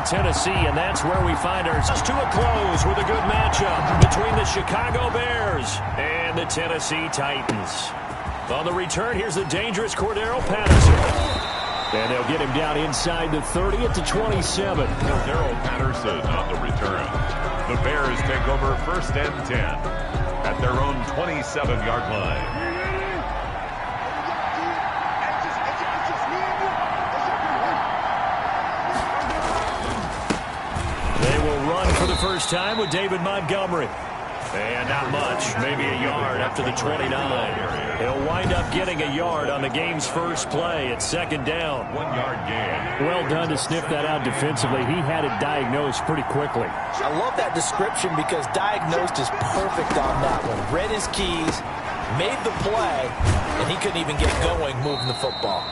Tennessee, and that's where we find ourselves to a close with a good matchup between the Chicago Bears and the Tennessee Titans. On the return, here's the dangerous Cordero Patterson. And they'll get him down inside the 30 at the 27. Cordero Patterson on the return. The Bears take over 1st and 10 at their own 27-yard line. For the first time with David Montgomery. And not much, maybe a yard up to the 29. He'll wind up getting a yard on the game's first play at 2nd down. 1-yard gain. Well done to sniff that out defensively. He had it diagnosed pretty quickly. I love that description because diagnosed is perfect on that one. Read his keys, made the play, and he couldn't even get going moving the football.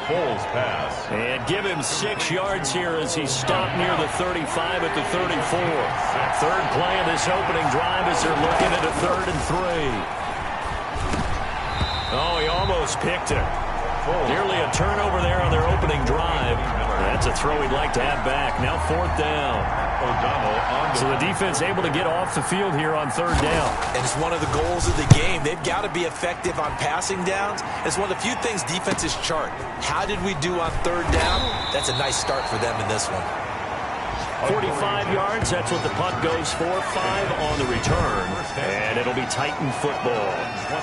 Foles pass. And give him 6 yards here as he stopped near the 35 at the 34. Third play of this opening drive as they're looking at a 3rd and 3. Oh, he almost picked it. Nearly a turnover there on their opening drive. That's a throw he'd like to have back. Now 4th down. So the defense able to get off the field here on 3rd down. And it's one of the goals of the game. They've got to be effective on passing downs. It's one of the few things defenses chart. How did we do on 3rd down? That's a nice start for them in this one. 45 yards, that's what the punt goes for. 5 on the return, and it'll be Titan football.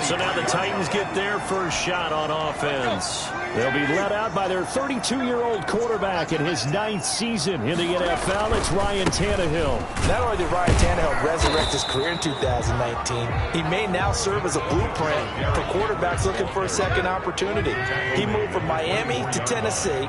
So now the Titans get their first shot on offense. They'll be led out by their 32-year-old quarterback in his 9th season in the NFL. It's Ryan Tannehill. Not only did Ryan Tannehill resurrect his career in 2019, he may now serve as a blueprint for quarterbacks looking for a second opportunity. He moved from Miami to Tennessee,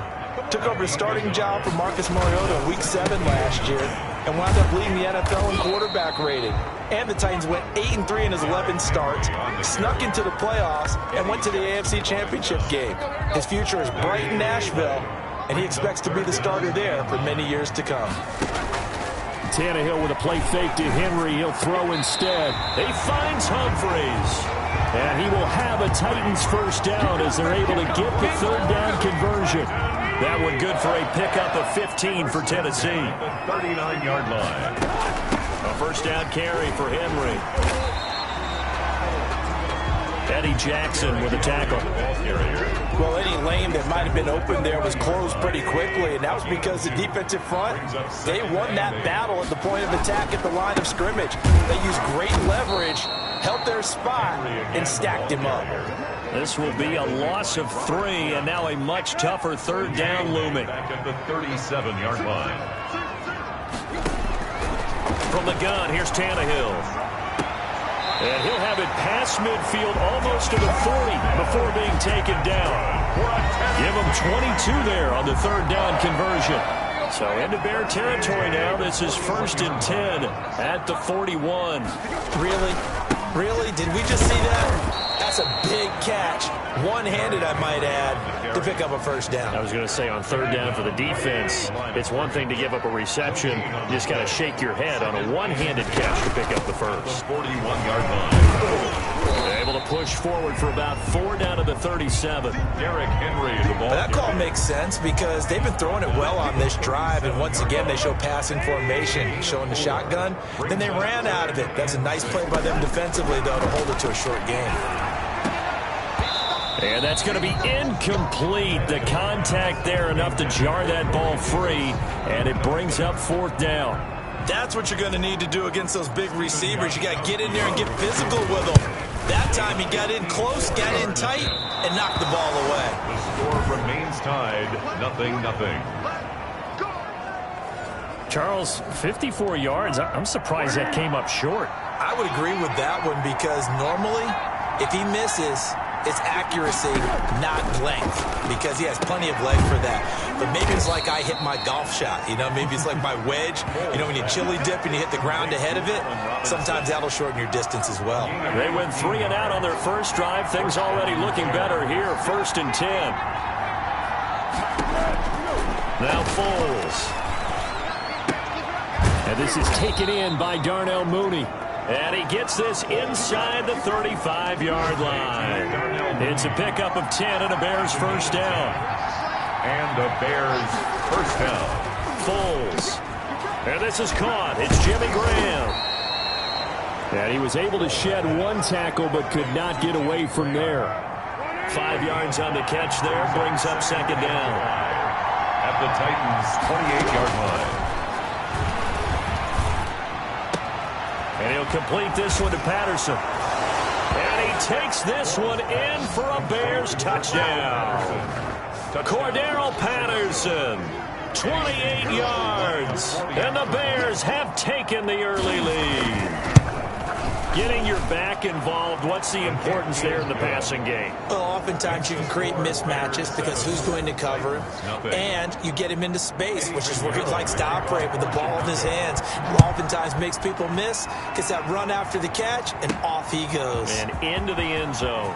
took over the starting job for Marcus Mariota in Week 7 last year, and wound up leading the NFL in quarterback rating. And the Titans went 8-3 in his 11 starts, snuck into the playoffs, and went to the AFC Championship game. His future is bright in Nashville, and he expects to be the starter there for many years to come. Tannehill with a play fake to Henry. He'll throw instead. He finds Humphreys. And he will have a Titans first down as they're able to get the 3rd down conversion. That one good for a pickup of 15 for Tennessee. 39-yard line. A first down carry for Henry. Eddie Jackson with a tackle. Well, any lane that might have been open there was closed pretty quickly, and that was because the defensive front, they won that battle at the point of attack at the line of scrimmage. They used great leverage, held their spot, and stacked him up. This will be a loss of 3, and now a much tougher 3rd down looming. Back at the 37-yard line. From the gun, here's Tannehill. And he'll have it past midfield almost to the 40 before being taken down. Give him 22 there on the 3rd down conversion. So into Bear territory now. This is 1st and 10 at the 41. Really? Really? Did we just see that? That's a big catch. One-handed, I might add, to pick up a first down. I was going to say on 3rd down for the defense, it's one thing to give up a reception. You just got to shake your head on a one-handed catch to pick up the first. 41-yard line. They're able to push forward for about 4 down to the 37. Derrick Henry, the ball. That call makes sense because they've been throwing it well on this drive, and once again they show passing formation, showing the shotgun. Then they ran out of it. That's a nice play by them defensively, though, to hold it to a short game. And that's going to be incomplete. The contact there enough to jar that ball free, and it brings up 4th down. That's what you're going to need to do against those big receivers. You got to get in there and get physical with them. That time he got in close, got in tight, and knocked the ball away. The score remains tied, 0-0. Charles, 54 yards. I'm surprised that came up short. I would agree with that one because normally if he misses, it's accuracy, not length, because he has plenty of leg for that. But maybe it's like I hit my golf shot, you know, maybe it's like my wedge. You know, when you chili dip and you hit the ground ahead of it, sometimes that'll shorten your distance as well. They went 3 and out on their first drive. Things already looking better here. 1st and 10. Now Foles. And this is taken in by Darnell Mooney. And he gets this inside the 35-yard line. It's a pickup of 10 and a Bears first down. And the Bears First down. Foles. And this is caught. It's Jimmy Graham. And he was able to shed one tackle but could not get away from there. 5 yards on the catch there. Brings up second down. At the Titans' 28-yard line. And he'll complete this one to Patterson. And he takes this one in for a Bears touchdown. Cordero Patterson, 28 yards. And the Bears have taken the early lead. Getting your back involved, what's the importance there in the passing game? Well, oftentimes you can create mismatches because who's going to cover him? And you get him into space, which is where he likes to operate with the ball in his hands. Oftentimes makes people miss, gets that run after the catch, and off he goes. And into the end zone.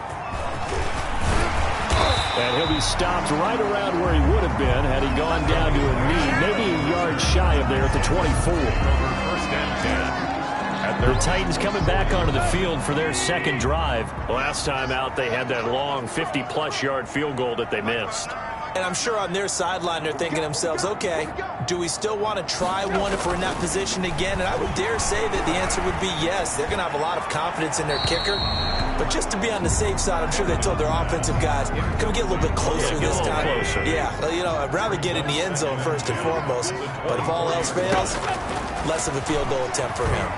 And he'll be stopped right around where he would have been had he gone down to a knee, maybe a yard shy of there at the 24. First and 10. The Titans coming back onto the field for their second drive. Last time out, they had that long 50-plus yard field goal that they missed. And I'm sure on their sideline they're thinking to themselves, okay, do we still want to try one if we're in that position again? And I would dare say that the answer would be yes. They're going to have a lot of confidence in their kicker. But just to be on the safe side, I'm sure they told their offensive guys, can we get a little bit closer this time? Closer. Yeah, well, you know, I'd rather get in the end zone first and foremost. But if all else fails, less of a field goal attempt for him.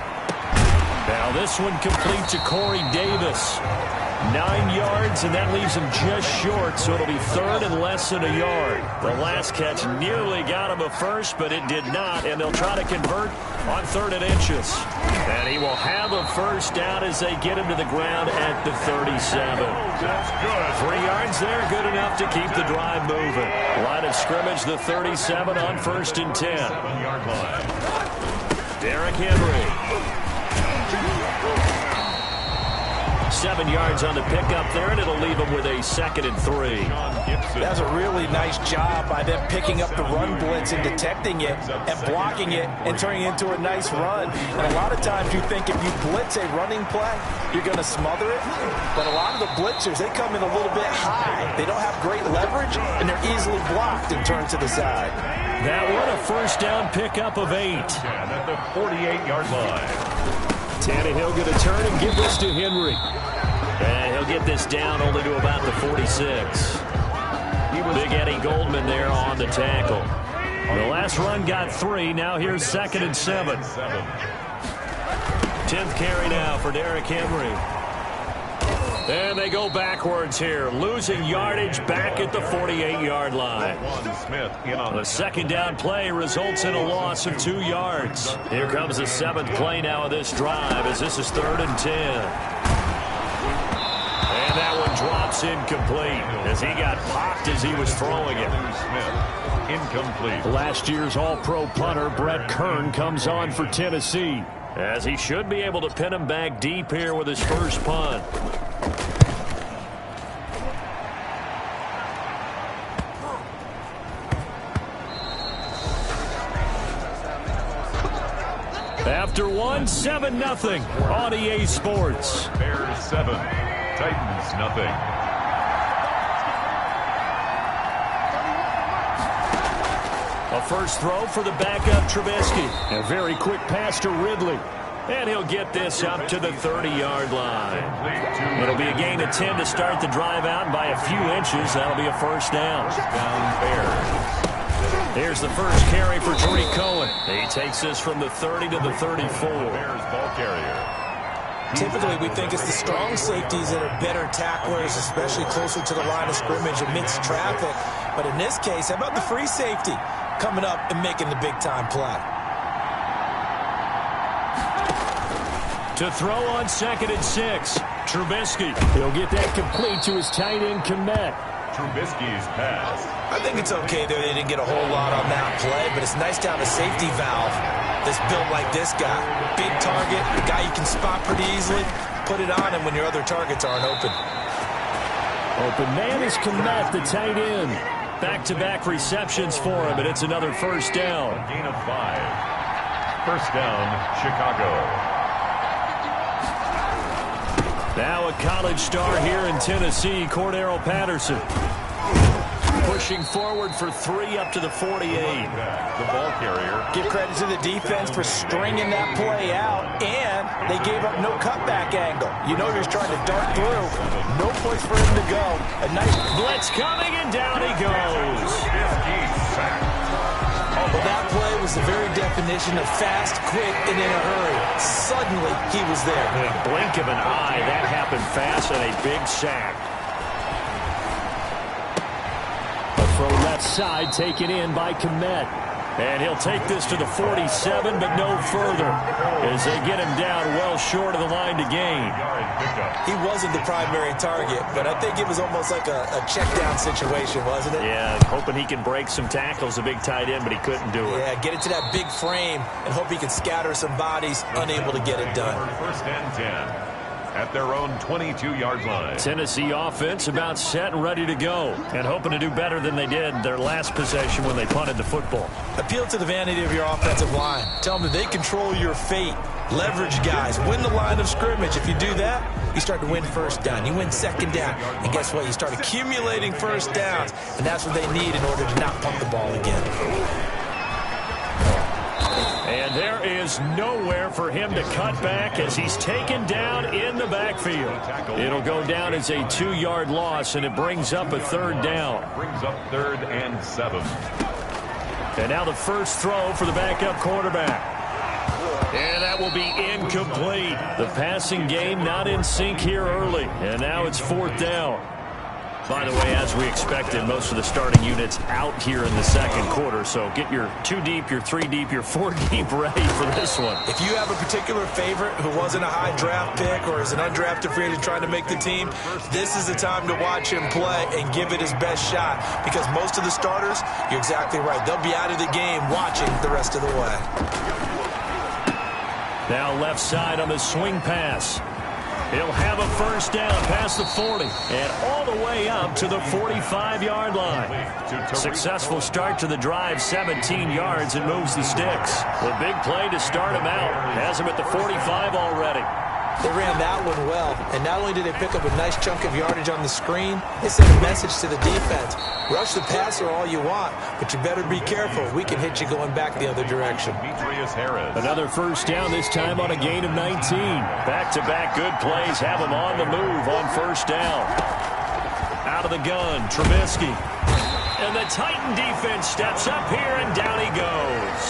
Now this one complete to Corey Davis. 9 yards, and that leaves him just short, so it'll be third and less than a yard. The last catch nearly got him a first, but it did not, and they'll try to convert on 3rd and inches. And he will have a first down as they get him to the ground at the 37. That's good. 3 yards there, good enough to keep the drive moving. Line of scrimmage, the 37 on 1st and 10. 7-yard line. Derrick Henry. 7 yards on the pickup there, and it'll leave him with a 2nd and 3. That's a really nice job by them picking up the run blitz and detecting it and blocking it and turning it into a nice run. And a lot of times you think if you blitz a running play, you're going to smother it. But a lot of the blitzers, they come in a little bit high. They don't have great leverage, and they're easily blocked and turned to the side. That one a first down pickup of 8. And at the 48-yard line. Tannehill going to turn and give this to Henry. And he'll get this down only to about the 46. Big Eddie Goldman there on the tackle. The last run got 3. Now here's 2nd and 7. 10th carry now for Derrick Henry. And they go backwards here, losing yardage back at the 48-yard line. The second down play results in a loss of 2 yards. Here comes the 7th play now of this drive as this is 3rd and 10. And that one drops incomplete as he got popped as he was throwing it. Incomplete. Last year's All-Pro punter Brett Kern comes on for Tennessee, as he should be able to pin him back deep here with his first punt. After 1, 7-0 on EA Sports. Bears 7, Titans nothing. A first throw for the backup Trubisky. a very quick pass to Ridley. And he'll get this up to the 30-yard line. It'll be a gain of 10 to start the drive out, and by a few inches, that'll be a first down. Down Bears. Here's the first carry for Tariq Cohen. He takes this from the 30 to the 34. Bears ball carrier. Typically, we think it's the strong safeties that are better tacklers, especially closer to the line of scrimmage amidst traffic. But in this case, how about the free safety coming up and making the big-time play? To throw on 2nd and 6, Trubisky. He'll get that complete to his tight end, Kmet. Trubisky's pass. I think it's okay that they didn't get a whole lot on that play, but it's nice to have a safety valve that's built like this guy. Big target, a guy you can spot pretty easily. Put it on him when your other targets aren't open. Open man is Kmet, the tight end. Back-to-back receptions for him, and it's another first down. A gain of 5. First down, Chicago. Now a college star here in Tennessee, Cordero Patterson. Pushing forward for 3 up to the 48. The ball carrier. Give credit to the defense for stringing that play out, and they gave up no cutback angle. You know he was trying to dart through. No place for him to go. A nice blitz coming, and down he goes. 50 sack. Well, that play was the very definition of fast, quick, and in a hurry. Suddenly, he was there. In a blink of an eye, that happened fast, and a big sack. From left side, taken in by Komet. And he'll take this to the 47, but no further, as they get him down well short of the line to gain. He wasn't the primary target, but I think it was almost like a check-down situation, wasn't it? Yeah, hoping he can break some tackles, a big tight end, but he couldn't do it. Yeah, get it to that big frame and hope he can scatter some bodies, unable to get it done. First and 10. At their own 22-yard line. Tennessee offense about set and ready to go, and hoping to do better than they did their last possession when they punted the football. Appeal to the vanity of your offensive line. Tell them that they control your fate. Leverage guys. Win the line of scrimmage. If you do that, you start to win first down. You win second down. And guess what? You start accumulating first downs, and that's what they need in order to not punt the ball again. And there is nowhere for him to cut back as he's taken down in the backfield. It'll go down as a 2-yard loss, and it brings up a third down. Brings up 3rd and 7. And now the first throw for the backup quarterback. And that will be incomplete. The passing game not in sync here early, and now it's 4th down. By the way, as we expected, most of the starting units out here in the second quarter. So get your 2 deep, your 3 deep, your 4 deep ready for this one. If you have a particular favorite who wasn't a high draft pick or is an undrafted free agent trying to make the team, this is the time to watch him play and give it his best shot. Because most of the starters, you're exactly right, they'll be out of the game watching the rest of the way. Now left side on the swing pass. He'll have a first down past the 40 and all the way up to the 45-yard line. Successful start to the drive, 17 yards, and moves the sticks. The big play to start him out. Has him at the 45 already. They ran that one well, and not only did they pick up a nice chunk of yardage on the screen, they sent a message to the defense. Rush the passer all you want, but you better be careful. We can hit you going back the other direction. Another first down, this time on a gain of 19. Back-to-back good plays have them on the move on first down. Out of the gun, Trubisky. And the Titan defense steps up here, and down he goes.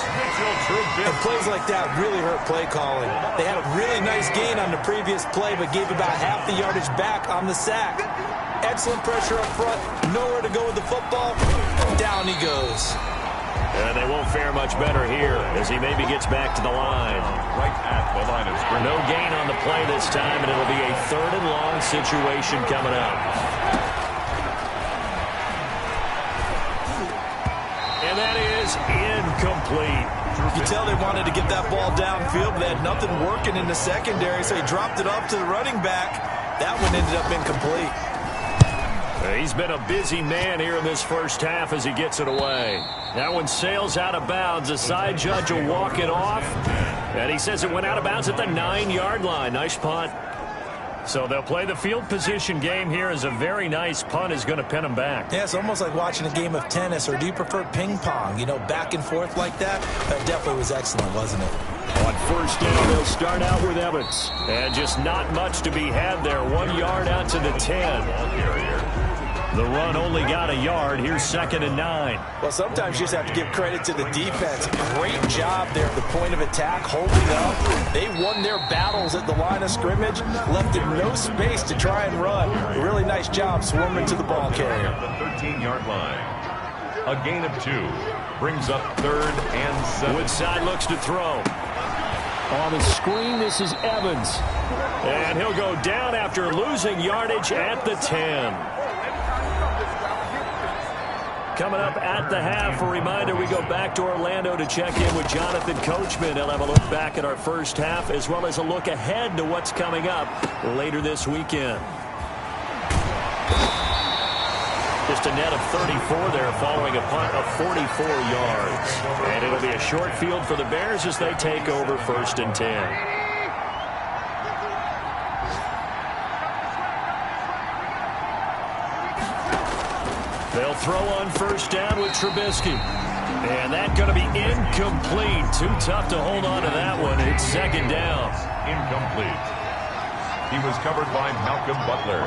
And plays like that really hurt play calling. They had a really nice gain on the previous play, but gave about half the yardage back on the sack. Excellent pressure up front, nowhere to go with the football. Down he goes. And they won't fare much better here as he maybe gets back to the line. Right at the line of scrimmage. No gain on the play this time, and it'll be a 3rd and long situation coming up. And that is incomplete. You tell they wanted to get that ball downfield, but they had nothing working in the secondary, so he dropped it off to the running back. That one ended up incomplete. He's been a busy man here in this first half as he gets it away. That one sails out of bounds. The side judge will walk it off. And he says it went out of bounds at the 9-yard line. Nice punt. So they'll play the field position game here as a very nice punt is going to pin them back. Yeah, it's almost like watching a game of tennis, or do you prefer ping pong? You know, back and forth like that? That definitely was excellent, wasn't it? On first down, they'll start out with Evans. And just not much to be had there. 1 yard out to the 10. The run only got a yard. Here's 2nd and 9. Well, sometimes you just have to give credit to the defense. Great job there at the point of attack, holding up. They won their battles at the line of scrimmage, left them no space to try and run. A really nice job swarming to the ball carrier. The 13-yard line. A gain of 2. Brings up 3rd and 7. Woodside looks to throw. On the screen, this is Evans. And he'll go down after losing yardage at the 10. Coming up at the half, a reminder, we go back to Orlando to check in with Jonathan Coachman. He'll have a look back at our first half as well as a look ahead to what's coming up later this weekend. Just a net of 34 there following a punt of 44 yards. And it'll be a short field for the Bears as they take over 1st and 10. They'll throw on first down with Trubisky. And that's going to be incomplete. Too tough to hold on to that one. It's second down. Incomplete. He was covered by Malcolm Butler.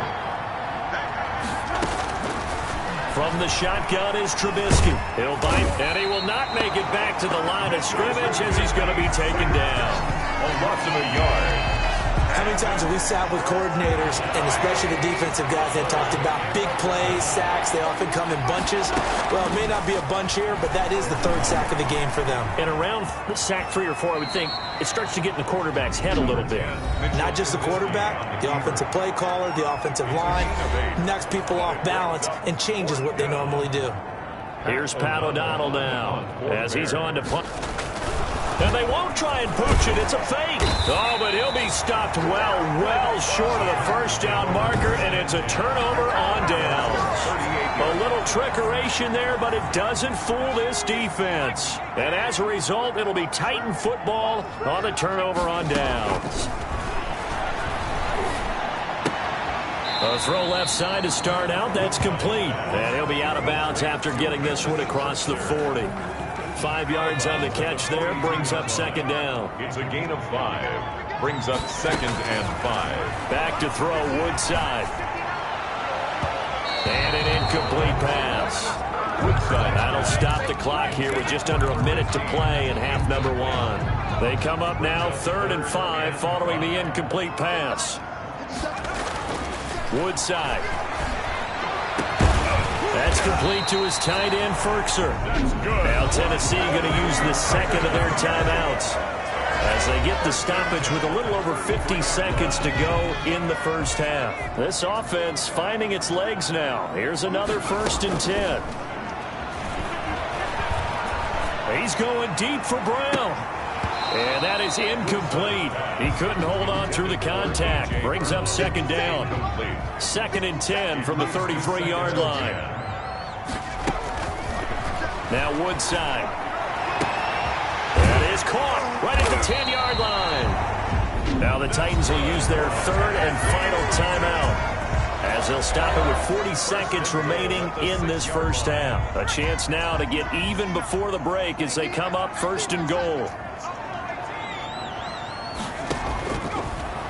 From the shotgun is Trubisky. He'll bite, and he will not make it back to the line of scrimmage as he's going to be taken down. A loss of a yard. How many times have we sat with coordinators, and especially the defensive guys that talked about big plays, sacks, they often come in bunches? Well, it may not be a bunch here, but that is the third sack of the game for them. And around sack 3 or 4, I would think it starts to get in the quarterback's head a little bit. Not just the quarterback, the offensive play caller, the offensive line, knocks people off balance and changes what they normally do. Here's Pat O'Donnell now as he's on to punt. And they won't try and pooch it. It's a fake. Oh, but he'll be stopped well short of the first down marker, and it's a turnover on downs. A little trickeration there, but it doesn't fool this defense. And as a result, it'll be Titan football on the turnover on downs. A throw left side to start out. That's complete. And he'll be out of bounds after getting this one across the 40. 5 yards on the catch there, brings up second down. It's a gain of 5. Brings up 2nd and 5. Back to throw, Woodside. And an incomplete pass. Woodside. That'll stop the clock here with just under a minute to play in half number 1. They come up now 3rd and 5 following the incomplete pass. Woodside. That's complete to his tight end, Ferkser. Now Tennessee going to use the second of their timeouts as they get the stoppage with a little over 50 seconds to go in the first half. This offense finding its legs now. Here's another 1st and 10. He's going deep for Brown. And that is incomplete. He couldn't hold on through the contact. Brings up second down. 2nd and 10 from the 33-yard line. Now Woodside. That is caught right at the 10-yard line. Now the Titans will use their 3rd and final timeout as they'll stop it with 40 seconds remaining in this first half. A chance now to get even before the break as they come up 1st and goal.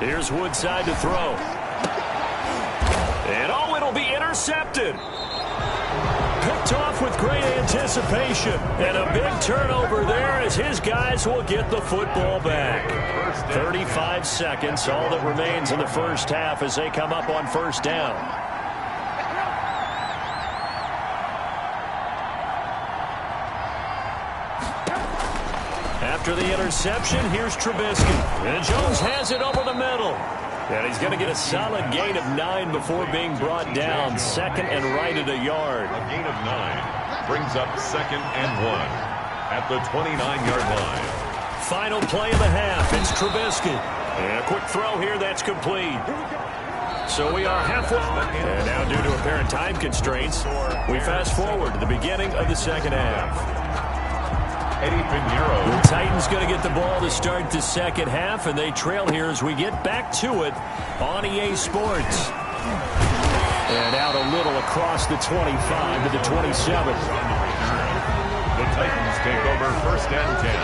Here's Woodside to throw. And oh, it'll be intercepted. Picked off with great anticipation. And a big turnover there as his guys will get the football back. 35 seconds, all that remains in the first half as they come up on first down. After the interception, here's Trubisky. And Jones has it over the middle. And he's going to get a solid gain of 9 before being brought down. 2nd and right at a yard. A gain of 9 brings up 2nd and 1 at the 29-yard line. Final play of the half. It's Trubisky. And a quick throw here. That's complete. So we are halfway. And now due to apparent time constraints, we fast forward to the beginning of the second half. Eddie Pinheiro. The Titans going to get the ball to start the second half, and they trail here as we get back to it on EA Sports. And out a little across the 25 to the 27. The Titans take over 1st and 10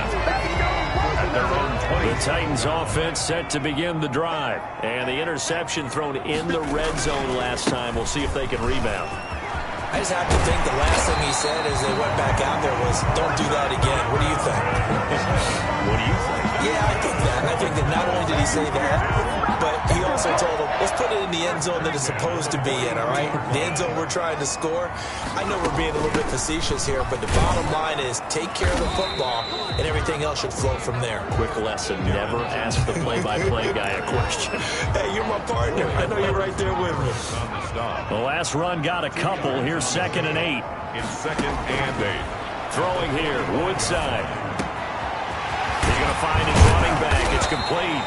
at their own 20. The Titans offense set to begin the drive. And the interception thrown in the red zone last time. We'll see if they can rebound. I just have to think the last thing he said as they went back out there was, don't do that again. What do you think? What do you think? Yeah, I think that. I think that not only did he say that, but he also told them, let's put it in the end zone that it's supposed to be in, all right? The end zone we're trying to score. I know we're being a little bit facetious here, but the bottom line is take care of the football, and everything else should flow from there. Quick lesson, never ask the play-by-play guy a question. Hey, you're my partner. I know you're right there with me. The last run got a couple. Here's 2nd and 8. In 2nd and 8. Throwing here, Woodside. He's going to find his running back. It's complete.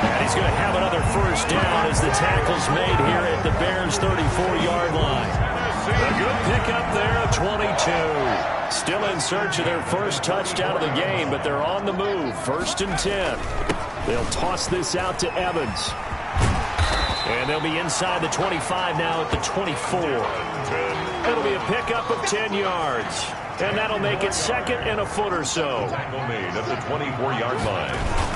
And he's going to have another first down as the tackle's made here at the Bears' 34-yard line. A good pickup there, 22. Still in search of their first touchdown of the game, but they're on the move. 1st and 10. They'll toss this out to Evans. And they'll be inside the 25 now at the 24. It'll be a pickup of 10 yards. And that'll make it second and a foot or so. Tackle made at the 24-yard line.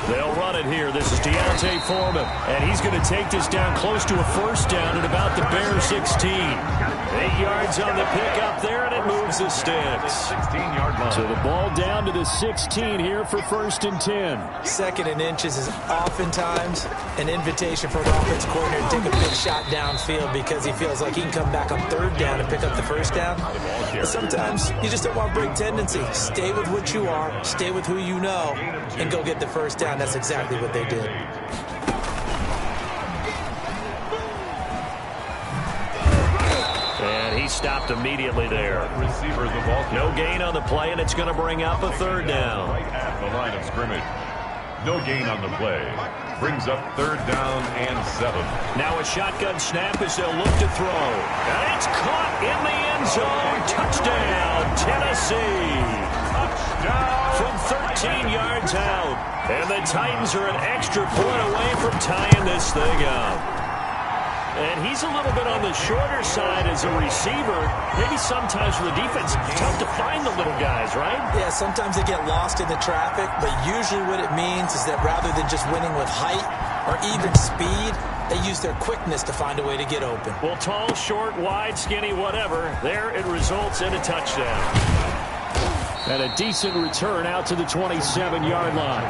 They'll run it here. This is Deontay Foreman. And he's going to take this down close to a first down at about the Bears 16. 8 yards on the pickup there, and it moves the sticks. 16-yard line. So the ball down to the 16 here for first and 10. Second and inches is oftentimes an invitation for an offense coordinator to take a big shot downfield because he feels like he can come back on third down and pick up the first down. But sometimes you just don't want to break tendency. Stay with what you are, stay with who you know, and go get the first down. That's exactly what they did. And he stopped immediately there. Receiver the ball. No gain on the play, and it's going to bring up a third down. Right at the line of scrimmage. No gain on the play. Brings up third down and 7. Now a shotgun snap as they'll look to throw. And it's caught in the end zone. Touchdown, Tennessee. Touchdown. From 13 yards out. And the Titans are an extra point away from tying this thing up. And he's a little bit on the shorter side as a receiver. Maybe sometimes for the defense, it's tough to find the little guys, right? Yeah, sometimes they get lost in the traffic, but usually what it means is that rather than just winning with height or even speed, they use their quickness to find a way to get open. Well, tall, short, wide, skinny, whatever, there it results in a touchdown. And a decent return out to the 27-yard line.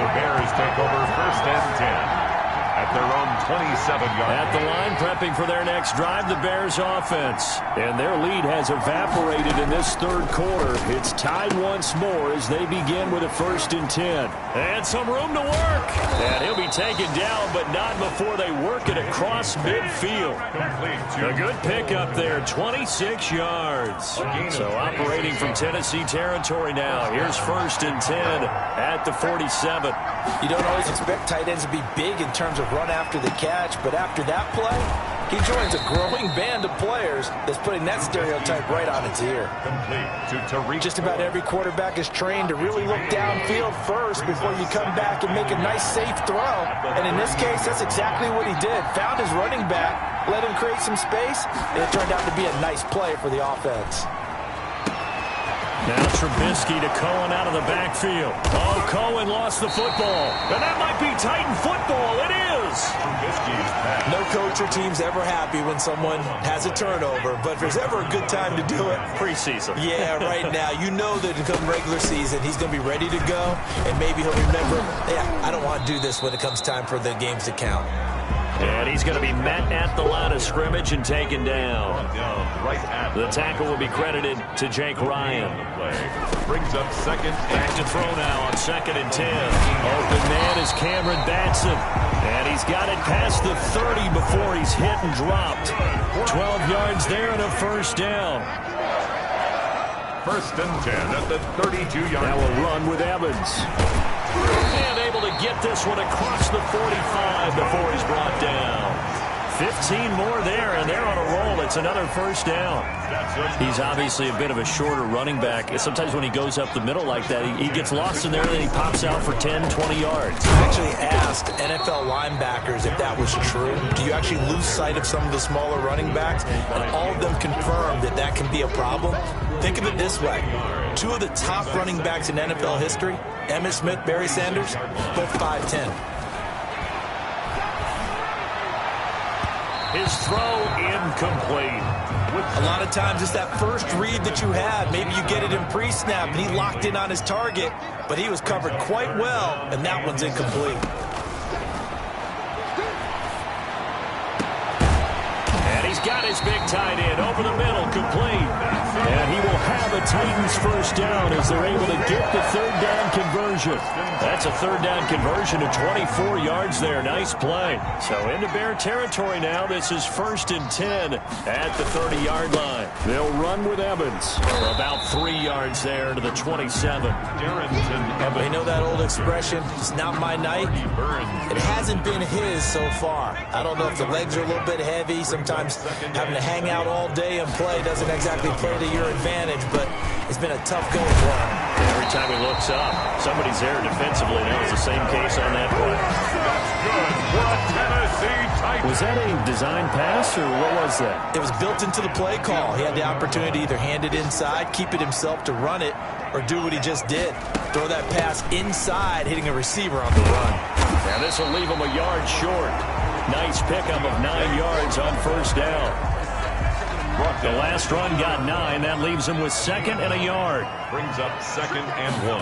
The Bears take over first and 10. At their own 27-yard line. At the line, prepping for their next drive, the Bears offense. And their lead has evaporated in this third quarter. It's tied once more as they begin with a first and 10. And some room to work. And he'll be taken down, but not before they work it across midfield. A good pickup there, 26 yards. So operating from Tennessee territory now. Here's first and 10 at the 47. You don't always expect tight ends to be big in terms of run after the catch, but after that play, he joins a growing band of players that's putting that stereotype right on its ear. Just about every quarterback is trained to really look downfield first before you come back and make a nice, safe throw. And in this case, that's exactly what he did. Found his running back, let him create some space, and it turned out to be a nice play for the offense. Now Trubisky to Cohen out of the backfield. Oh, Cohen lost the football. And that might be Titan football. It is. No coach or team's ever happy when someone has a turnover, but if there's ever a good time to do it, preseason. Yeah, right now. You know that come regular season, he's going to be ready to go, and maybe he'll remember, yeah, I don't want to do this when it comes time for the games to count. And he's going to be met at the line of scrimmage and taken down. The tackle will be credited to Jake Ryan. Brings up second. Back to throw now on second and 10. Open man is Cameron Batson. And he's got it past the 30 before he's hit and dropped. 12 yards there and a first down. First and 10 at the 32-yard line. Now a run with Evans. And able to get this one across the 45 before he's brought down. 15 more there, and they're on a roll. It's another first down. He's obviously a bit of a shorter running back. Sometimes when he goes up the middle like that, he gets lost in there, and then he pops out for 10, 20 yards. I actually asked NFL linebackers if that was true. Do you actually lose sight of some of the smaller running backs? And all of them confirmed that that can be a problem. Think of it this way. Two of the top running backs in NFL history, Emmitt Smith, Barry Sanders, both 5'10". His throw incomplete. A lot of times it's that first read that you have. Maybe you get it in pre-snap, and he locked in on his target, but he was covered quite well, and that one's incomplete. And he's got his big tight end over the middle, complete. And he will have a Titans first down as they're able to get the third down conversion. That's a third down conversion to 24 yards there. Nice play. So into Bear territory now. This is first and 10 at the 30-yard line. They'll run with Evans. About 3 yards there to the 27. You know that old expression, it's not my night? It hasn't been his so far. I don't know if the legs are a little bit heavy. Sometimes having to hang out all day and play doesn't exactly play to your advantage, but It's been a tough go for him. Every time he looks up, somebody's there defensively. That was the same case on that play. That's good for a Tennessee Titan. Was that a design pass, or what was that? It was built into the play call. He had the opportunity to either hand it inside, keep it himself to run it, or do what he just did. Throw that pass inside, hitting a receiver on the run. Now this will leave him a yard short. Nice pickup of 9 yards on first down. The last run got 9. That leaves him with 2nd and a yard. Brings up 2nd and 1.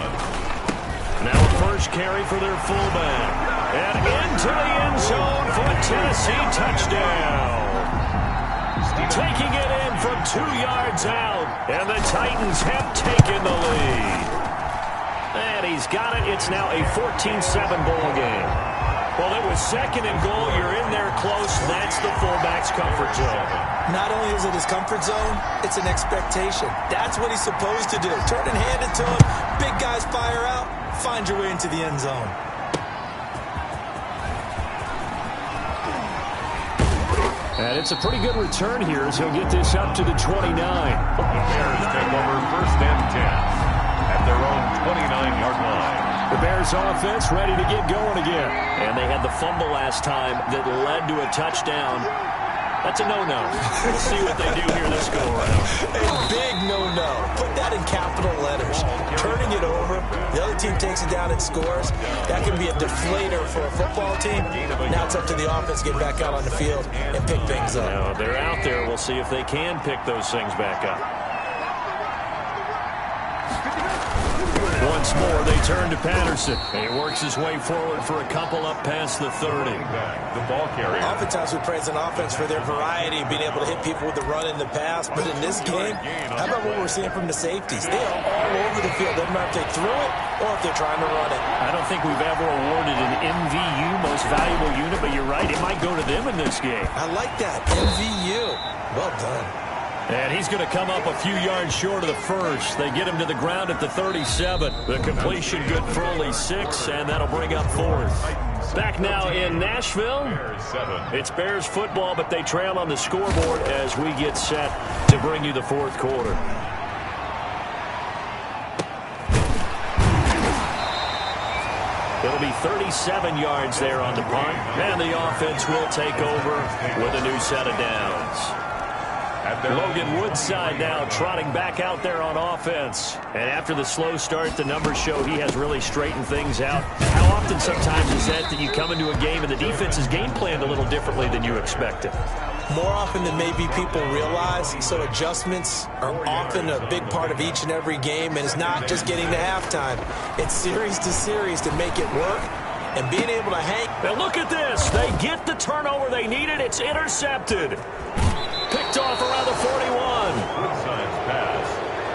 Now a first carry for their fullback. And into the end zone for a Tennessee touchdown. Taking it in from 2 yards out. And the Titans have taken the lead. And he's got it. It's now a 14-7 ball game. Well, it was 2nd and goal. You're in there close. That's the fullback's comfort zone. Not only is it his comfort zone, it's an expectation. That's what he's supposed to do. Turn and hand it to him. Big guys fire out. Find your way into the end zone. And it's a pretty good return here as he'll get this up to the 29. The Bears take over 1st and 10 at their own 29-yard line. The Bears offense ready to get going again. And they had the fumble last time that led to a touchdown. That's a no-no. We'll see what they do here this go-around. A big no-no. Put that in capital letters. Turning it over, the other team takes it down and scores. That can be a deflator for a football team. Now it's up to the offense to get back out on the field and pick things up. Now, they're out there. We'll see if they can pick those things back up. Once more, they turn to Patterson. He works his way forward for a couple up past the 30. The ball carrier. Oftentimes we praise an offense for their variety, being able to hit people with the run and the pass. But in this game, how about what we're seeing from the safeties? They are all over the field. Doesn't matter if they threw it or if they're trying to run it. I don't think we've ever awarded an MVU, most valuable unit, but you're right. It might go to them in this game. I like that. MVU. Well done. And he's going to come up a few yards short of the first. They get him to the ground at the 37. The completion good for only 6, and that'll bring up 4th. Back now in Nashville. It's Bears football, but they trail on the scoreboard as we get set to bring you the 4th quarter. It'll be 37 yards there on the punt, and the offense will take over with a new set of downs. Logan Woodside now trotting back out there on offense. And after the slow start, the numbers show he has really straightened things out. How often sometimes is that you come into a game and the defense is game planned a little differently than you expected? More often than maybe people realize, so adjustments are often a big part of each and every game, and it's not just getting to halftime. It's series to series to make it work, and being able to hang. Now look at this. They get the turnover they needed. It's intercepted. Picked off around the 41. Woodside's pass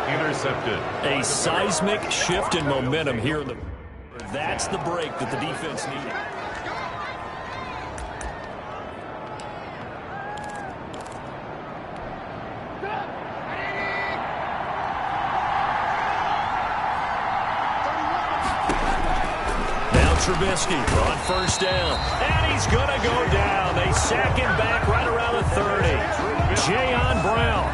intercepted. A seismic shift in momentum here. That's the break that the defense needed. Trubisky on first down, and he's going to go down. They sack him back right around the 30. Jayon Brown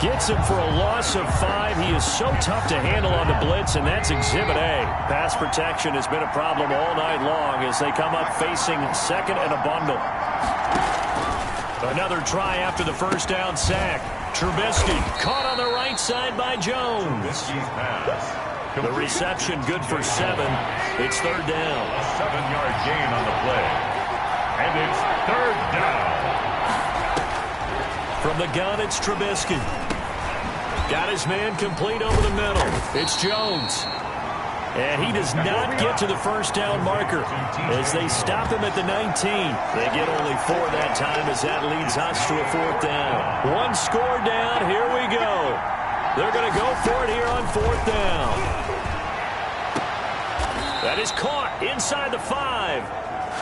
gets him for a loss of 5. He is so tough to handle on the blitz, and that's Exhibit A. Pass protection has been a problem all night long as they come up facing 2nd and a bundle. Another try after the first down sack. Trubisky caught on the right side by Jones. Trubisky's pass. The reception good for 7. It's 3rd down. A 7-yard gain on the play. And it's 3rd down. From the gun, it's Trubisky. Got his man complete over the middle. It's Jones. And he does not get to the first down marker as they stop him at the 19. They get only 4 that time as that leads us to a 4th down. 1 score down. Here we go. They're going to go for it here on 4th down. That is caught inside the 5.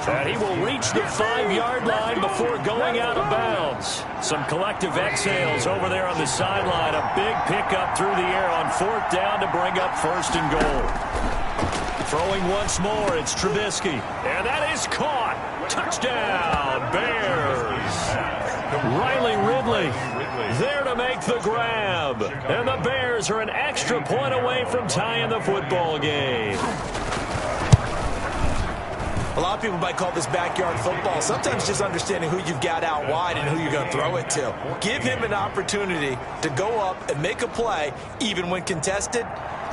And he will reach the 5-yard line before going out of bounds. Some collective exhales over there on the sideline. A big pickup through the air on 4th down to bring up 1st and goal. Throwing once more, it's Trubisky. And that is caught. Touchdown, Bears. Riley Ridley there to make the grab. And the Bears are an extra point away from tying the football game. A lot of people might call this backyard football. Sometimes just understanding who you've got out wide and who you're going to throw it to. Give him an opportunity to go up and make a play, even when contested.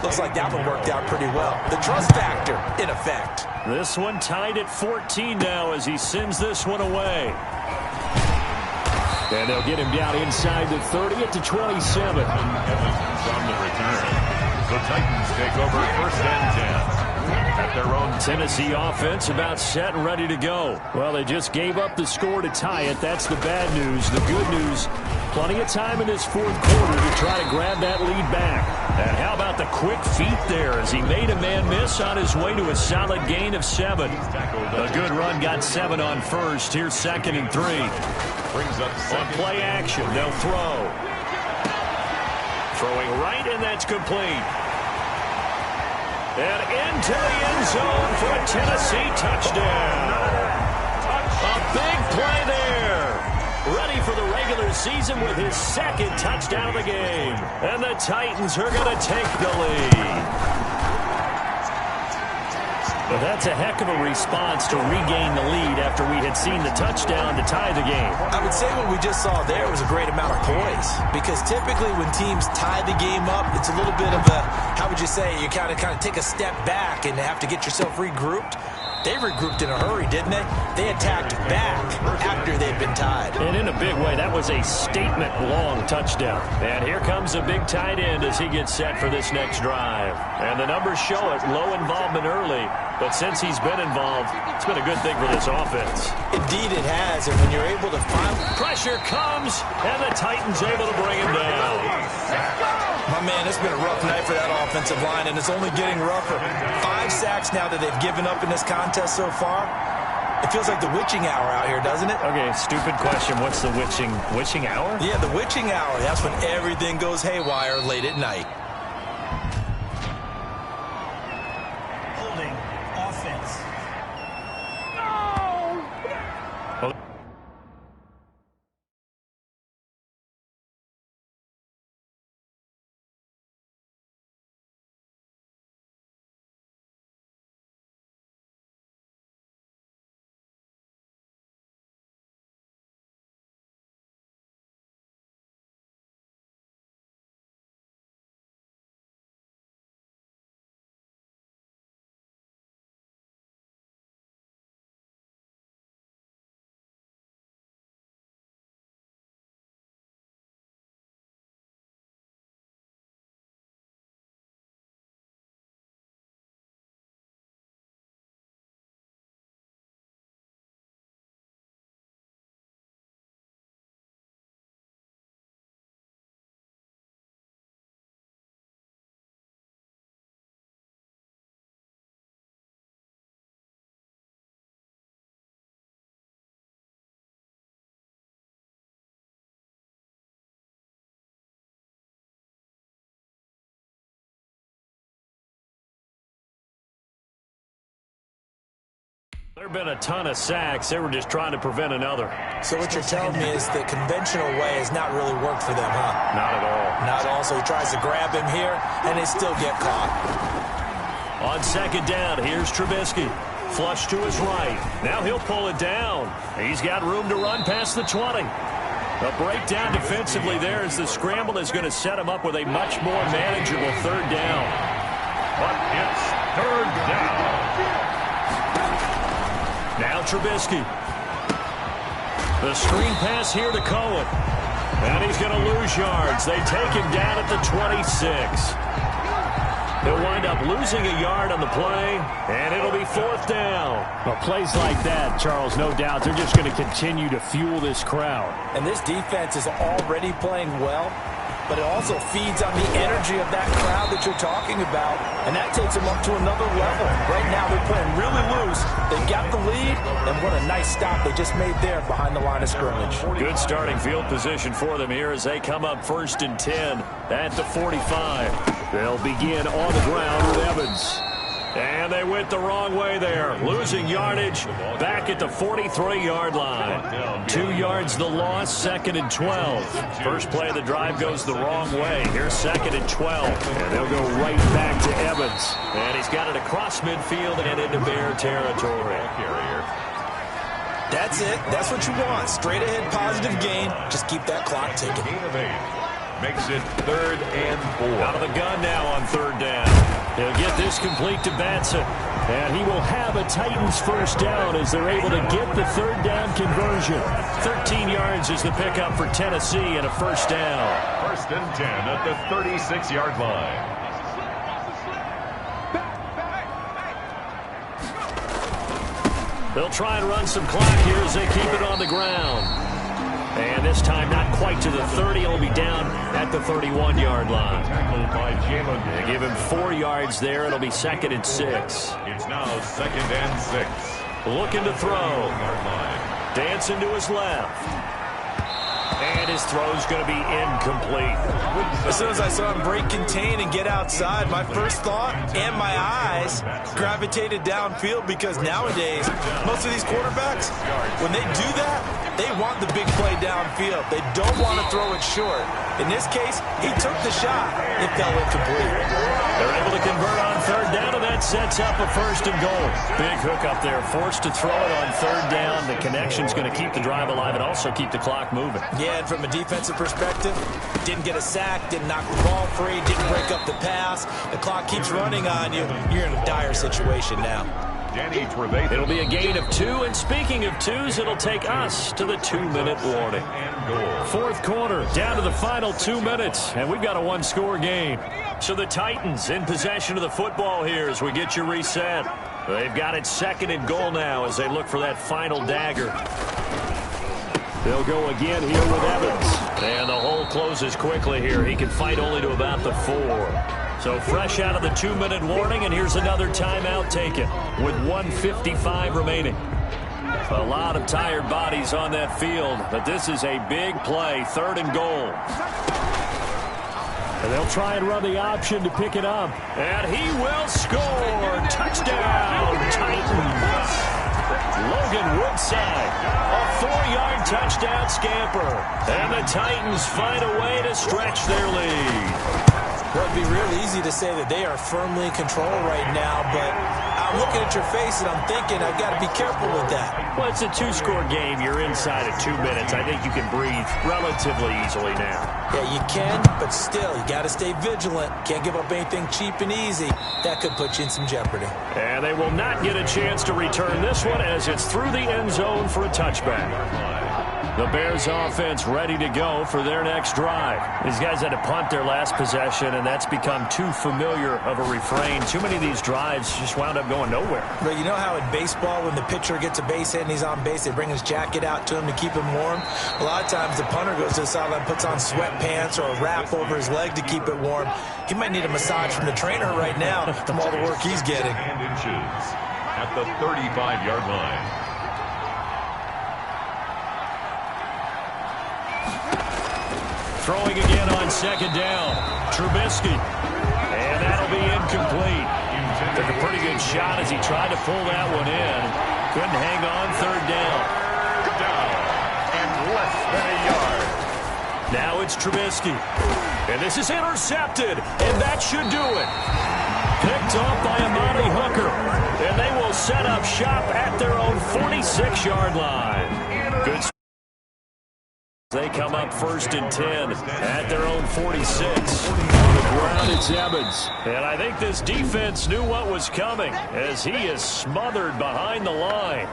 Looks like that one worked out pretty well. The trust factor, in effect. This one tied at 14 now as he sends this one away. And they'll get him down inside the 30 at the 27. Evans on the return. The Titans take over 1st and 10. At their own Tennessee offense about set and ready to go. Well, they just gave up the score to tie it. That's the bad news. The good news, plenty of time in this 4th quarter to try to grab that lead back. And how about the quick feet there as he made a man miss on his way to a solid gain of 7. A good run got 7 on first. Here's 2nd and 3. brings up on play action. They'll throw. Throwing right, and that's complete. And into the end zone for a Tennessee touchdown. A big play there. Ready for the regular season with his 2nd touchdown of the game. And the Titans are going to take the lead. Well, that's a heck of a response to regain the lead after we had seen the touchdown to tie the game. I would say what we just saw there was a great amount of poise, because typically when teams tie the game up, it's a little bit of a, how would you say, you kind of take a step back and have to get yourself regrouped. They regrouped in a hurry, didn't they? They attacked back after they'd been tied. And in a big way, that was a statement-long touchdown. And here comes a big tight end as he gets set for this next drive. And the numbers show it, low involvement early. But since he's been involved, it's been a good thing for this offense. Indeed it has, and when you're able to find... Pressure comes, and the Titans able to bring him down. My man, it's been a rough night for that offensive line, and it's only getting rougher. 5 sacks now that they've given up in this contest so far. It feels like the witching hour out here, doesn't it? Okay, stupid question. What's the witching hour? Yeah, the witching hour. That's when everything goes haywire late at night. Holding offense. Well, there have been a ton of sacks. They were just trying to prevent another. So what you're telling me is the conventional way has not really worked for them, huh? Not at all. Not at all. So he tries to grab him here, and they still get caught. On 2nd down, here's Trubisky. Flush to his right. Now he'll pull it down. He's got room to run past the 20. A breakdown defensively there as the scramble is going to set him up with a much more manageable 3rd down. But it's 3rd down. Now Trubisky. The screen pass here to Cohen. And he's going to lose yards. They take him down at the 26. He'll wind up losing a yard on the play, and it'll be 4th down. Well, plays like that, Charles, no doubt, they're just going to continue to fuel this crowd. And this defense is already playing well, but it also feeds on the energy of that crowd that you're talking about, and that takes them up to another level. Right now, they're playing really loose. They've got the lead, and what a nice stop they just made there behind the line of scrimmage. Good starting field position for them here as they come up 1st and 10 at the 45. They'll begin on the ground with Evans. And they went the wrong way there. Losing yardage back at the 43-yard line. 2 yards the loss, 2nd and 12. First play of the drive goes the wrong way. Here's 2nd and 12. And they'll go right back to Evans. And he's got it across midfield and into Bear territory. That's it. That's what you want. Straight ahead positive gain. Just keep that clock ticking. Gain of 8. Makes it 3rd and 4. Out of the gun now on 3rd down. He'll get this complete to Batson. And he will have a Titans first down as they're able to get the 3rd down conversion. 13 yards is the pickup for Tennessee and a first down. 1st and 10 at the 36-yard line. They'll try and run some clock here as they keep it on the ground. And this time not quite to the 30. He'll be down at the 31-yard line. Tackled by Jalen. They give him 4 yards there. It'll be 2nd and 6. It's now 2nd and 6. Looking to throw. Dancing to his left. And his throw's going to be incomplete. As soon as I saw him break contain and get outside, my first thought and my eyes gravitated downfield, because nowadays, most of these quarterbacks, when they do that, they want the big play downfield. They don't want to throw it short. In this case, he took the shot. It fell incomplete. They're able to convert on 3rd down, and that sets up a 1st and goal. Big hook up there. Forced to throw it on 3rd down. The connection's going to keep the drive alive and also keep the clock moving. Yeah, and from a defensive perspective, didn't get a sack, didn't knock the ball free, didn't break up the pass. The clock keeps running on you. You're in a dire situation now. It'll be a gain of 2, and speaking of 2s, it'll take us to the 2-minute warning. 4th quarter, down to the final 2 minutes, and we've got a 1-score game. So the Titans in possession of the football here as we get you reset. They've got it 2nd and goal now as they look for that final dagger. They'll go again here with Evans. And the hole closes quickly here. He can fight only to about the 4. So fresh out of the 2-minute warning, and here's another timeout taken with 1:55 remaining. A lot of tired bodies on that field, but this is a big play, 3rd and goal. And they'll try and run the option to pick it up. And he will score. Touchdown, Titans. Logan Woodside, a 4-yard touchdown scamper. And the Titans find a way to stretch their lead. Well, it'd be real easy to say that they are firmly in control right now, but I'm looking at your face and I'm thinking I've got to be careful with that. Well, it's a 2-score game. You're inside of 2 minutes. I think you can breathe relatively easily now. Yeah, you can, but still, you got to stay vigilant. Can't give up anything cheap and easy. That could put you in some jeopardy. And they will not get a chance to return this one as it's through the end zone for a touchback. The Bears offense ready to go for their next drive. These guys had to punt their last possession, and that's become too familiar of a refrain. Too many of these drives just wound up going nowhere. But you know how in baseball, when the pitcher gets a base hit and he's on base, they bring his jacket out to him to keep him warm? A lot of times the punter goes to the sideline, puts on sweatpants or a wrap over his leg to keep it warm. He might need a massage from the trainer right now from all the work he's getting. And inches at the 35-yard line. Throwing again on 2nd down. Trubisky. And that'll be incomplete. Took a pretty good shot as he tried to pull that one in. Couldn't hang on 3rd down. Down and less than a yard. Now it's Trubisky. And this is intercepted. And that should do it. Picked off by Amani Hooker. And they will set up shop at their own 46-yard line. Good. They come up 1st and 10 at their own 46. On the ground, it's Evans. And I think this defense knew what was coming as he is smothered behind the line.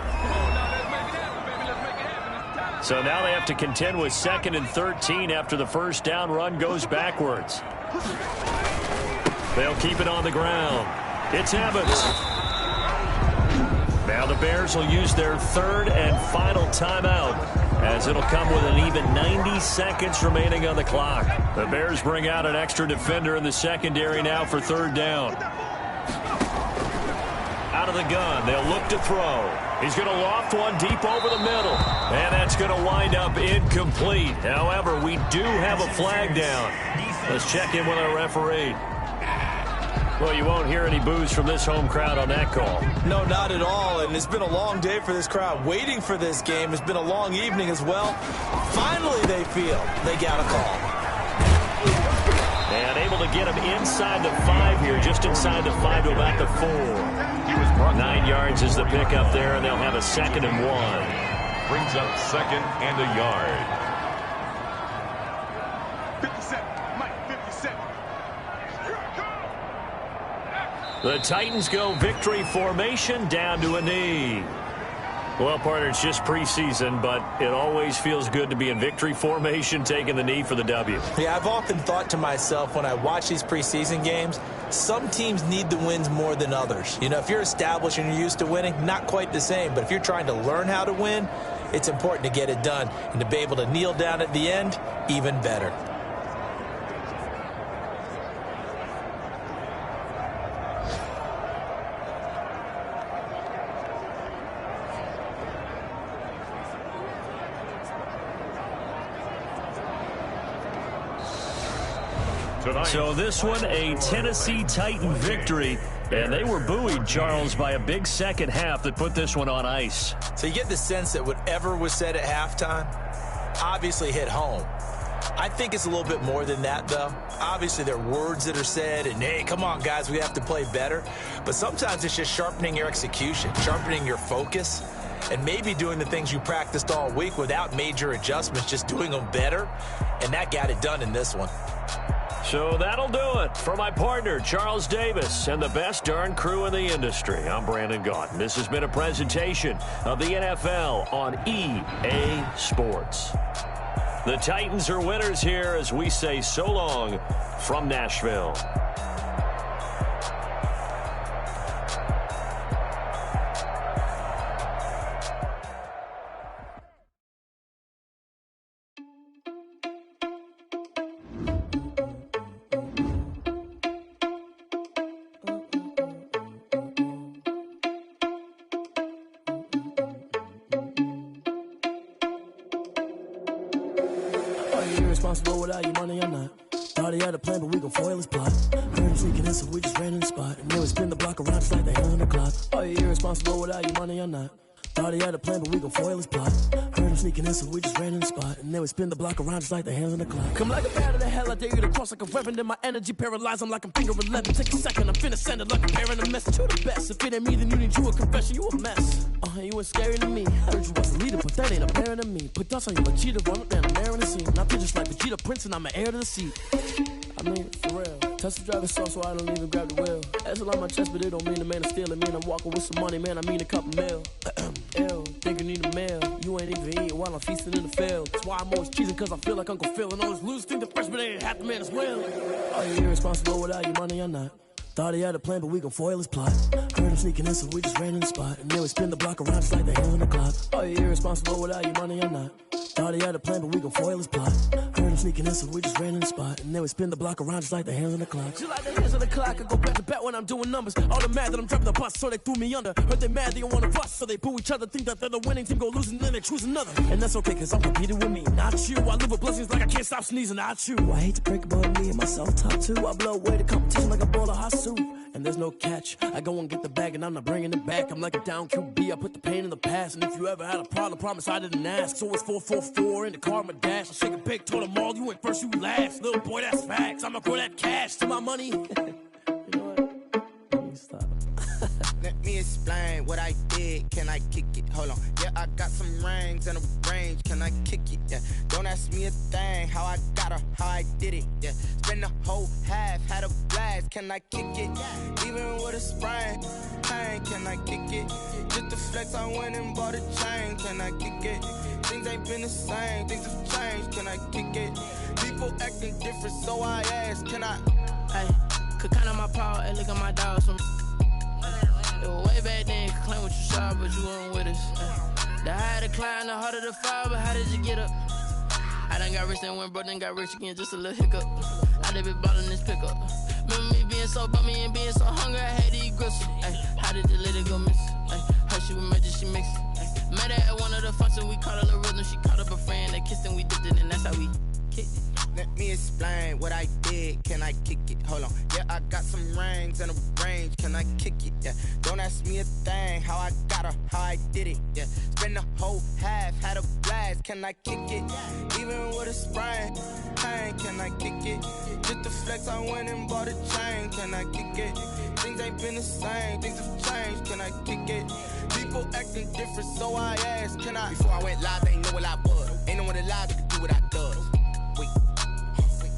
So now they have to contend with 2nd and 13 after the first down run goes backwards. They'll keep it on the ground. It's Evans. Now the Bears will use their 3rd and final timeout, as it'll come with an even 90 seconds remaining on the clock. The Bears bring out an extra defender in the secondary now for 3rd down. Out of the gun, they'll look to throw. He's going to loft one deep over the middle, and that's going to wind up incomplete. However, we do have a flag down. Let's check in with our referee. Well, you won't hear any boos from this home crowd on that call. No, not at all, and it's been a long day for this crowd. Waiting for this game. It's been a long evening as well. Finally, they feel they got a call. And able to get him inside the 5 here, just inside the 5 to about the 4. 9 yards is the pickup there, and they'll have a 2nd and 1. Brings up 2nd and a yard. 57, Mike, 57. The Titans go victory formation down to a knee. Well, partner, it's just preseason, but it always feels good to be in victory formation, taking the knee for the W. Yeah, I've often thought to myself when I watch these preseason games, some teams need the wins more than others. You know, if you're established and you're used to winning, not quite the same. But if you're trying to learn how to win, it's important to get it done. And to be able to kneel down at the end, even better. So this one, a Tennessee Titan victory. And they were buoyed, Charles, by a big second half that put this one on ice. So you get the sense that whatever was said at halftime obviously hit home. I think it's a little bit more than that, though. Obviously, there are words that are said, and, hey, come on, guys, we have to play better. But sometimes it's just sharpening your execution, sharpening your focus, and maybe doing the things you practiced all week without major adjustments, just doing them better. And that got it done in this one. So that'll do it for my partner, Charles Davis, and the best darn crew in the industry. I'm Brandon Gaudin. This has been a presentation of the NFL on EA Sports. The Titans are winners here as we say so long from Nashville. Responsible without your money, I'm not. Thought he had a plan, but we gon' foil his plot. Heard him sneaking in, so we just ran in the spot. And then we spin the block around just like the hand on the clock. Oh, you're irresponsible without your money, I'm not. Thought he had a plan, but we gon' foil his plot. Heard him sneaking in, so we just ran in the spot. And then we spin the block around just like the hands on the clock. Come like a bat of the hell, I dare you to cross like a weapon. Then my energy paralyzed, I'm like I'm finger 11. Take a second, I'm finna send it like a parent a message to the best. If it ain't me, then you need you a confession, you a mess. You ain't scary to me. Heard you was a leader, but that ain't apparent to me. Put dust on you like cheetah, run up down the mirror in the scene. Now just like Vegeta Prince, and I'm an heir to the seat. I mean, for real. Touch the driver's soft, so I don't even grab the wheel. That's a lot on my chest, but it don't mean the man to steal it. Mean I'm walking with some money, man, I mean a couple mil. Ew, think you need a meal. You ain't even eating while I'm feasting in the field. That's why I'm always cheesing, cause I feel like Uncle Phil. And all this lose think the freshman ain't half the man as well. Oh, you're irresponsible without your money, I'm not. Thought he had a plan, but we gon' foil his plot. Heard him sneaking in, so we just ran in the spot. And then we spin the block around just like the hand on the clock. Oh, you're irresponsible without your money, I'm not. Thought he had a plan, but we gon' foil his plot. Heard him sneaking in, so we just ran in the spot. And then we spin the block around just like the hands on the clock. Just like the hands on the clock, I go back to back when I'm doing numbers. All the mad that I'm dropping the bus, so they threw me under. Heard they mad, they don't wanna bust, so they boo each other. Think that they're the winning team, go losing, then they choose another. And that's okay, cause I'm competing with me, not you. I live with blessings like I can't stop sneezing, not you. I hate to break about me and my self-talk too. I blow away the competition like a bowl of hot soup. And there's no catch. I go and get the bag and I'm not bringing it back. I'm like a down QB, I put the pain in the past. And if you ever had a problem, promise I didn't ask. So it's 4-4-4 in the car, my dash. I shake a big, told them all, you went first, you last. Little boy, that's facts. I'ma grow that cash to my money. You know what? Let me stop. Let me explain what I did. Can I kick it? Hold on. Yeah, I got some rings and a range. Can I kick it? Yeah. Don't ask me a thing. How I got her, how I did it. Yeah. Spend the whole half, had a blast. Can I kick it? Even with a sprain. Pain, can I kick it? Just to flex, I went and bought a chain. Can I kick it? Things ain't been the same. Things have changed. Can I kick it? People acting different, so I ask. Can I? Hey, could count on my power and look at my dogs. It was way back then, could claim what you saw, but you weren't with us. The higher the climb, the harder the fall, but how did you get up? I done got rich and went broke, then got rich again, just a little hiccup. I done been ballin' this pickup. Remember me being so bummy and being so hungry, I had to eat gristle. How did the lady go miss? Her she was magic, she mixed. Met her at one of the functions, we caught her the rhythm. She caught up a friend, they kissed and we dipped it, and that's how we kicked it. Let me explain explain what I did? Can I kick it? Hold on. Yeah, I got some rings and a range. Can I kick it? Yeah. Don't ask me a thing. How I got her, how I did it. Yeah. Spend the whole half, had a blast. Can I kick it? Even with a sprain, pain. Can I kick it? Just the flex, I went and bought a chain. Can I kick it? Things ain't been the same. Things have changed. Can I kick it? People acting different, so I asked, can I? Before I went live, they ain't know what I was. Ain't no one alive that could do what I does. Wait.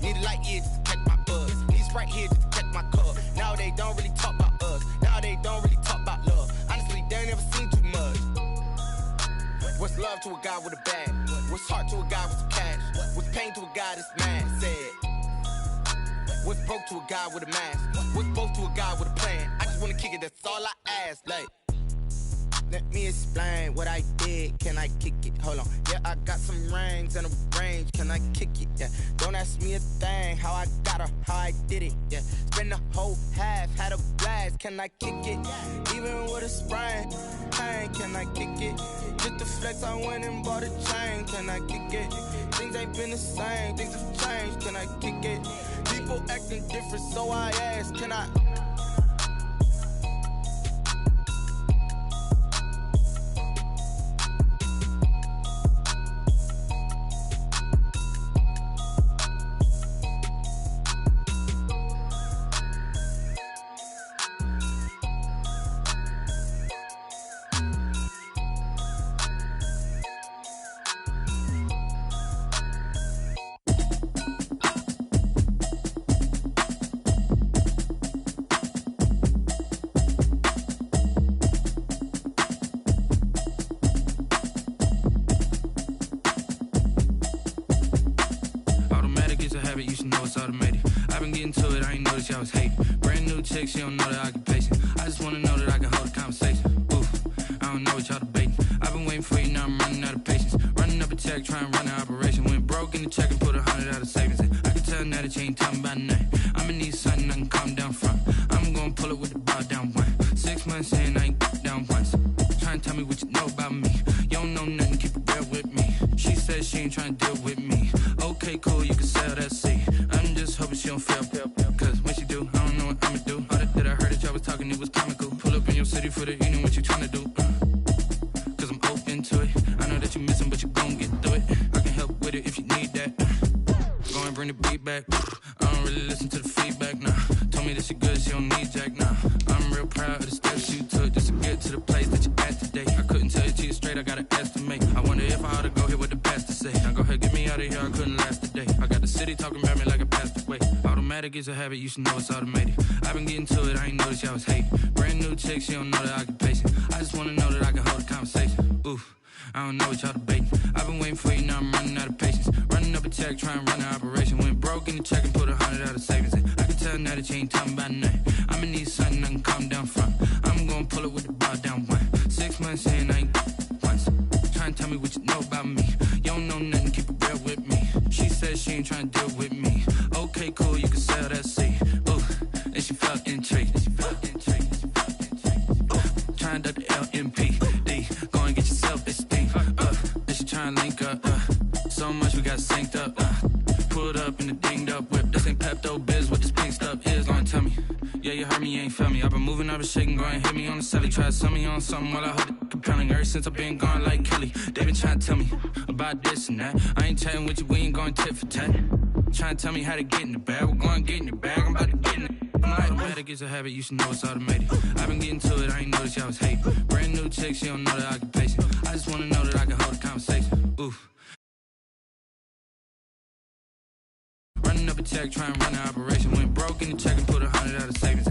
Need a light here just to catch my buzz. Need Sprite here just to catch my cup. Now they don't really talk about us. Now they don't really talk about love. Honestly, they ain't never seen too much. What's love to a guy with a bag? What's heart to a guy with some cash? What's pain to a guy that's mad? Said. What's broke to a guy with a mask? What's both to a guy with a plan? I just wanna kick it, that's all I ask. Like, let me explain what I did. Can I kick it? Hold on. Yeah, I got some rings and a range. Can I kick it? Yeah. Don't ask me a thing. How I got her, how I did it. Yeah. Spend the whole half, had a blast. Can I kick it? Even with a sprain, pain. Can I kick it? Just the flex, I went and bought a chain. Can I kick it? Things ain't been the same. Things have changed. Can I kick it? People acting different, so I ask, can I? You should know it's automated. I've been getting to it, I ain't noticed y'all was hating. Brand new chick, she don't know the occupation. I just wanna know that I can hold a conversation. Ooh, I don't know what y'all debating. I've been waiting for you, now I'm running out of patience. Running up a check, trying to run an operation. Went broke in the check and put 100 out of savings in. I can tell now that you ain't talking about nothing. I'ma need something I can calm down from. I'm gonna pull it with the bar down one. 6 months in, I ain't down once. Trying to tell me what you know about me. You don't know nothing, keep it real with me. She says she ain't trying to deal with me. Okay, cool, you can sell that seat. I'm just hoping she don't fail. Cause when she do, I don't know what I'ma do. All that I heard that y'all was talking, it was comical. Pull up in your city for the evening, what you trying to do? Cause I'm open to it. I know that you missing, but you gon' get through it. I can help with it if you need that. Go and bring the beat back. I don't really listen to the feedback, nah. Told me that she good, she don't need jack, nah. I'm real proud of the steps you took just to get to the place that you at today. I couldn't tell you to you straight, I gotta estimate. I wonder if I ought to go here with the best to say. Now go ahead, get me out of here, I couldn't last a day. I got the city talking about me like I passed away. Automatic is a habit, you should know it's automated. I've been getting to it, I ain't noticed y'all was hating. Brand new chick, she don't know the occupation. I just wanna know that I can hold a conversation. Ooh, I don't know what y'all debating. I've been waiting for you, now I'm running out of patience. Running up a check, trying to run an operation. Went broke in the check and put 100 out of savings in. I can tell now that you ain't talking about nothing. I'ma need something I can calm down from. I'm gonna pull it with the bar down one. 6 months in, I ain't once. Trying to tell me what you know about me. You don't know nothing, keep it real with me. She says she ain't trying to deal with me. Okay, cool, you can sell that seat. Ooh, and she felt intrigued. Trying to duck the LMPD. Go and get your self-esteem up. And she trying to link up. So much we got synced up. Pulled up in the dinged up whip. This ain't Pepto-Biz, what this pink stuff is. Go and tell me. Yeah, you heard me, you ain't feel me. I've been moving, I've been shaking, go and hit me on the celly. Try to sell me on something while I hold it compelling. Ever since I've been gone like Kelly, they been trying to tell me about this and that. I ain't chatting with you, we ain't going tit for tat. Trying to tell me how to get in the bag. We're going to get in the bag, I'm about to get in it. Automatic is a habit, you should know it's automated. I've been getting to it, I ain't noticed y'all was hating. Brand new chick, she don't know the occupation. I just wanna know that I can hold a conversation. Ooh. Running up a check, trying to run an operation. Went broke in the check and put 100 out of savings.